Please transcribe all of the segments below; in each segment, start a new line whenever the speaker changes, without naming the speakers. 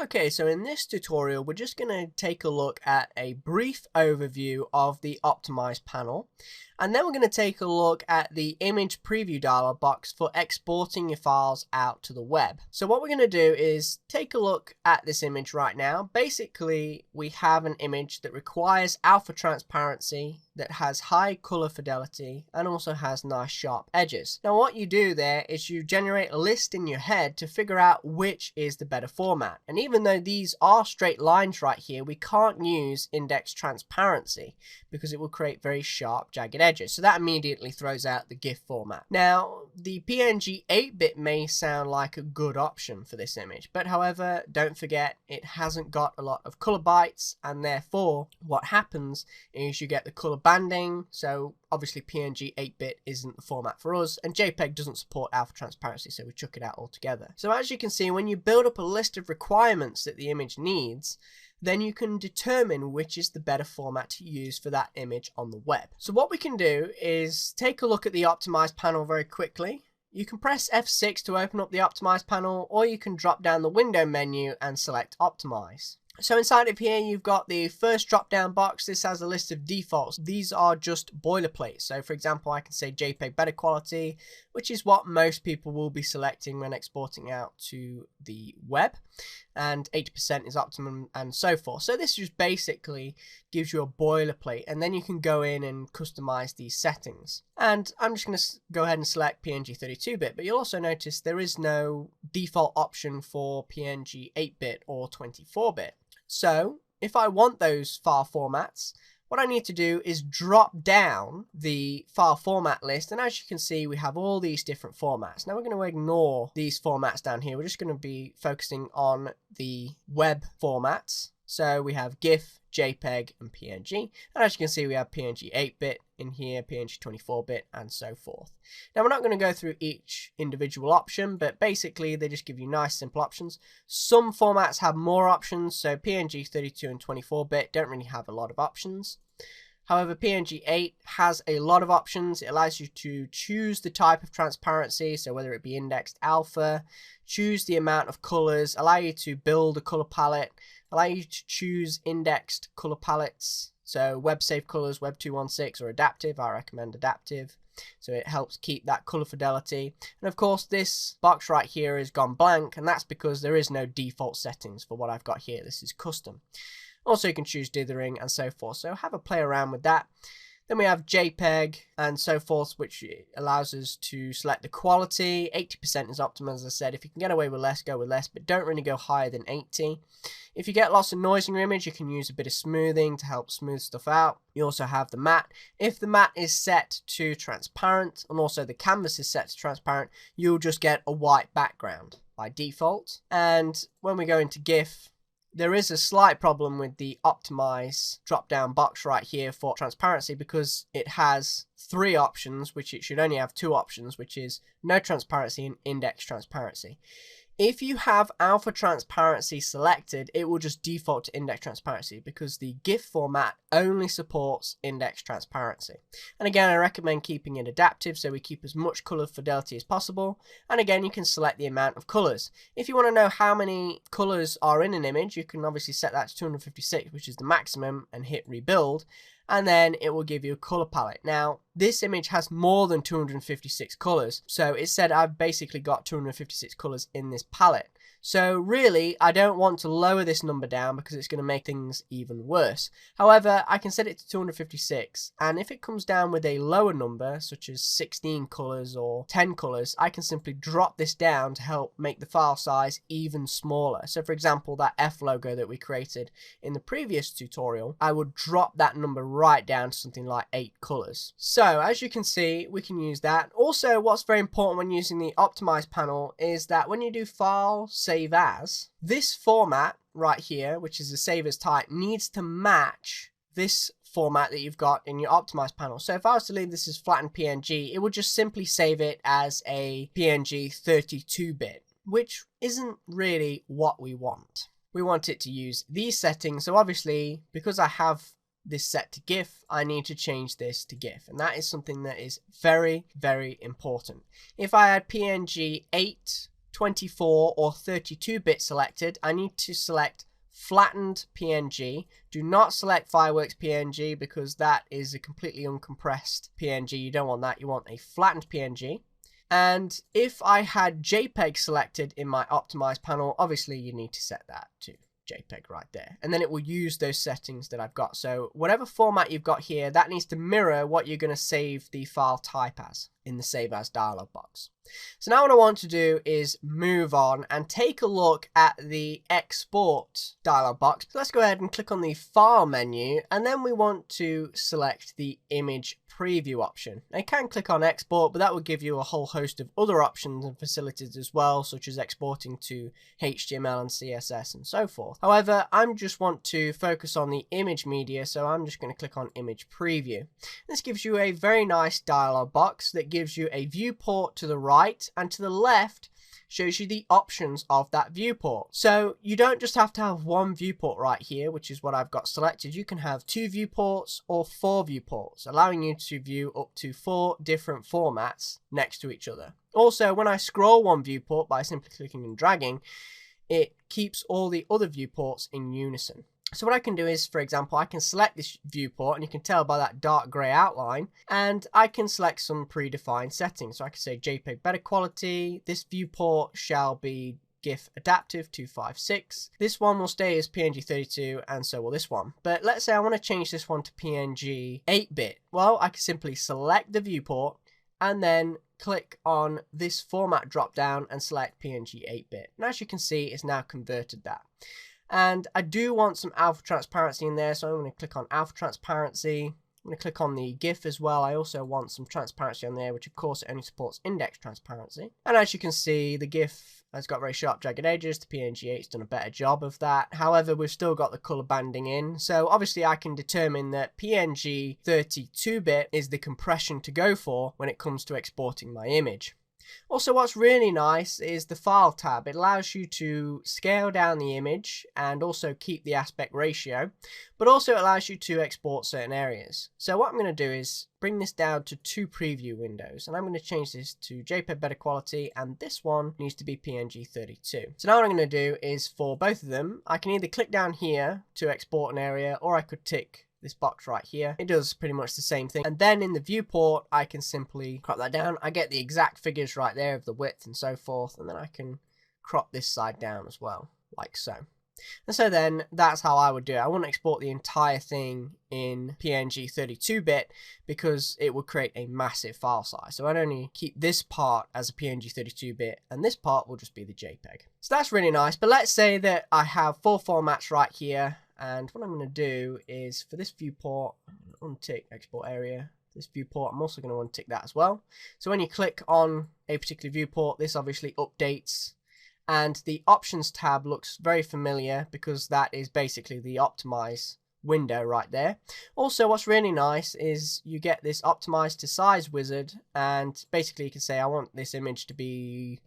Okay, so in this tutorial, we're just going to take a look at a brief overview of the Optimize panel, and then we're going to take a look at the image preview dialog box for exporting your files out to the web. So what we're going to do is take a look at this image right now. Basically, we have an image that requires alpha transparency, that has high color fidelity, and also has nice sharp edges. Now what you do there is you generate a list in your head to figure out which is the better format. And even though these are straight lines right here, we can't use index transparency because it will create very sharp jagged edges. So that immediately throws out the GIF format. Now the PNG 8-bit may sound like a good option for this image, but however, don't forget it hasn't got a lot of color bytes, and therefore what happens is you get the color banding. So obviously PNG 8-bit isn't the format for us, and JPEG doesn't support alpha transparency, so we chuck it out altogether. So as you can see, when you build up a list of requirements that the image needs, then you can determine which is the better format to use for that image on the web. So what we can do is take a look at the Optimize panel very quickly. You can press F6 to open up the Optimize panel, or you can drop down the window menu and select Optimize. So inside of here you've got the first drop down box. This has a list of defaults. These are just boilerplate. So for example, I can say JPEG better quality, which is what most people will be selecting when exporting out to the web, and 80% is optimum, and so forth. So this just basically gives you a boilerplate, and then you can go in and customize these settings. And I'm just going to go ahead and select PNG 32-bit, but you'll also notice there is no default option for PNG 8-bit or 24-bit. So if I want those file formats, what I need to do is drop down the file format list, and as you can see we have all these different formats. Now we're going to ignore these formats down here. We're just going to be focusing on the web formats. So we have GIF, JPEG, and PNG, and as you can see we have PNG 8-bit in here, PNG 24-bit, and so forth. Now we're not going to go through each individual option, but basically they just give you nice simple options. Some formats have more options, so PNG 32 and 24-bit don't really have a lot of options. However, PNG 8 has a lot of options. It allows you to choose the type of transparency, so whether it be indexed alpha, choose the amount of colors, allow you to build a color palette, allow you to choose indexed color palettes, so web safe colors, web 216, or adaptive. I recommend adaptive, so it helps keep that color fidelity. And of course this box right here is gone blank, and that's because there is no default settings for what I've got here. This is custom. Also you can choose dithering and so forth, so have a play around with that. Then we have JPEG and so forth, which allows us to select the quality. 80% is optimum, as I said. If you can get away with less, go with less, but don't really go higher than 80. If you get lots of noise in your image, you can use a bit of smoothing to help smooth stuff out. You also have the matte. If the matte is set to transparent, and also the canvas is set to transparent, you'll just get a white background by default. And when we go into GIF, there is a slight problem with the Optimize drop down box right here for transparency, because it has 3 options, which it should only have 2 options, which is no transparency and index transparency. If you have alpha transparency selected, it will just default to index transparency because the GIF format only supports index transparency. And again, I recommend keeping it adaptive so we keep as much color fidelity as possible. And again, you can select the amount of colors. If you want to know how many colors are in an image, you can obviously set that to 256, which is the maximum, and hit rebuild. And then it will give you a color palette. Now, this image has more than 256 colors, so it said I've basically got 256 colors in this palette. So really, I don't want to lower this number down because it's going to make things even worse. However, I can set it to 256, and if it comes down with a lower number, such as 16 colors or 10 colors, I can simply drop this down to help make the file size even smaller. So for example, that F logo that we created in the previous tutorial, I would drop that number right down to something like 8 colors. So as you can see, we can use that. Also, what's very important when using the Optimize panel is that when you do File, Save As, this format right here, which is the Save As type, needs to match this format that you've got in your Optimize panel. So if I was to leave this as flattened PNG, it would just simply save it as a PNG 32-bit, which isn't really what we want. We want it to use these settings. So obviously, because I have this set to GIF, I need to change this to GIF, and that is something that is very, very important. If I had PNG 8 24 or 32-bit selected, I need to select flattened PNG. Do not select Fireworks PNG because that is a completely uncompressed PNG. You don't want that. You want a flattened PNG. And if I had JPEG selected in my optimized panel, obviously you need to set that to JPEG right there, and then it will use those settings that I've got. So whatever format you've got here, that needs to mirror what you're going to save the file type as in the Save As dialog box. So now what I want to do is move on and take a look at the Export dialog box. So let's go ahead and click on the File menu, and then we want to select the Image Preview option. Now you can click on Export, but that will give you a whole host of other options and facilities as well, such as exporting to HTML and CSS and so forth. However, I just want to focus on the image media, so I'm just going to click on Image Preview. This gives you a very nice dialog box that gives you a viewport to the right, and to the left shows you the options of that viewport. So you don't just have to have one viewport right here, which is what I've got selected. You can have 2 viewports or 4 viewports, allowing you to view up to 4 different formats next to each other. Also, when I scroll one viewport by simply clicking and dragging, it keeps all the other viewports in unison. So what I can do is, for example, I can select this viewport, and you can tell by that dark grey outline, and I can select some predefined settings. So I can say JPEG better quality, this viewport shall be GIF adaptive 256, this one will stay as PNG 32, and so will this one. But let's say I want to change this one to PNG 8-bit. Well, I can simply select the viewport and then click on this format drop down and select PNG 8-bit. And as you can see, it's now converted that. And I do want some alpha transparency in there, so I'm going to click on alpha transparency. I'm going to click on the GIF as well. I also want some transparency on there, which of course only supports index transparency. And as you can see, the GIF has got very sharp jagged edges. The PNG8's done a better job of that. However, we've still got the color banding in. So obviously I can determine that PNG 32-bit is the compression to go for when it comes to exporting my image. Also, what's really nice is the File tab. It allows you to scale down the image and also keep the aspect ratio, but also it allows you to export certain areas. So what I'm going to do is bring this down to 2 preview windows, and I'm going to change this to JPEG better quality, and this one needs to be PNG 32. So now what I'm going to do is, for both of them, I can either click down here to export an area, or I could tick this box right here. It does pretty much the same thing, and then in the viewport I can simply crop that down. I get the exact figures right there of the width and so forth, and then I can crop this side down as well, like so. And so then that's how I would do it. I wouldn't export the entire thing in PNG 32-bit because it would create a massive file size. So I'd only keep this part as a PNG 32-bit, and this part will just be the JPEG. So that's really nice. But let's say that I have 4 formats right here. And what I'm going to do is, for this viewport, I'm going to untick export area. This viewport, I'm also going to untick that as well. So when you click on a particular viewport, this obviously updates. And the options tab looks very familiar because that is basically the optimize window right there. Also, what's really nice is you get this optimize to size wizard. And basically you can say, I want this image to be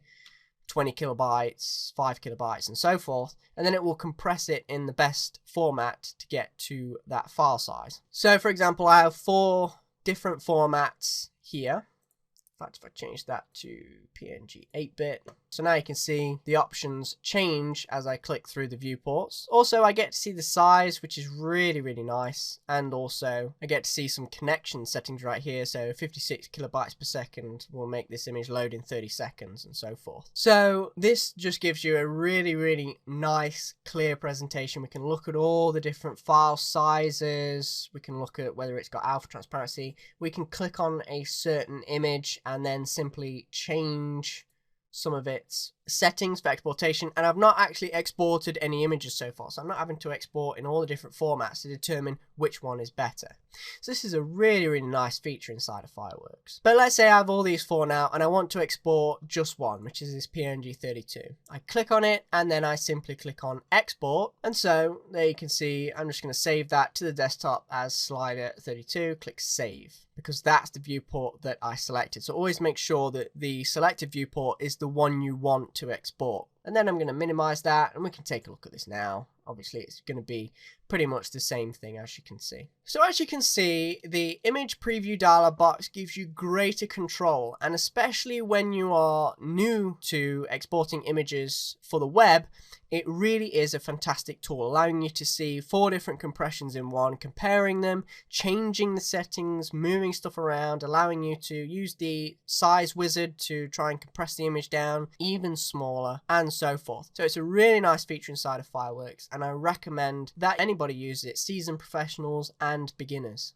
20 kilobytes, 5 kilobytes, and so forth, and then it will compress it in the best format to get to that file size. So for example, I have 4 different formats here. In fact, if I change that to PNG 8-bit, so now you can see the options change as I click through the viewports. Also, I get to see the size, which is really, really nice, and also I get to see some connection settings right here. So 56 kilobytes per second will make this image load in 30 seconds and so forth. So this just gives you a really, really nice, clear presentation. We can look at all the different file sizes. We can look at whether it's got alpha transparency. We can click on a certain image and then simply change some of its settings for exportation, and I've not actually exported any images so far, so I'm not having to export in all the different formats to determine which one is better. So this is a really, really nice feature inside of Fireworks. But let's say I have all these 4 now and I want to export just one, which is this PNG 32. I click on it and then I simply click on export, and so there you can see I'm just going to save that to the desktop as slider 32, click save, because that's the viewport that I selected. So always make sure that the selected viewport is the one you want to export. And then I'm going to minimize that, and we can take a look at this now. obviously it's going to be pretty much the same thing, as you can see. So as you can see, the image preview dialog box gives you greater control, and especially when you are new to exporting images for the web, it really is a fantastic tool, allowing you to see 4 different compressions in one, comparing them, changing the settings, moving stuff around, allowing you to use the size wizard to try and compress the image down even smaller, and so forth. So it's a really nice feature inside of Fireworks, and I recommend that anybody use it, seasoned professionals and beginners.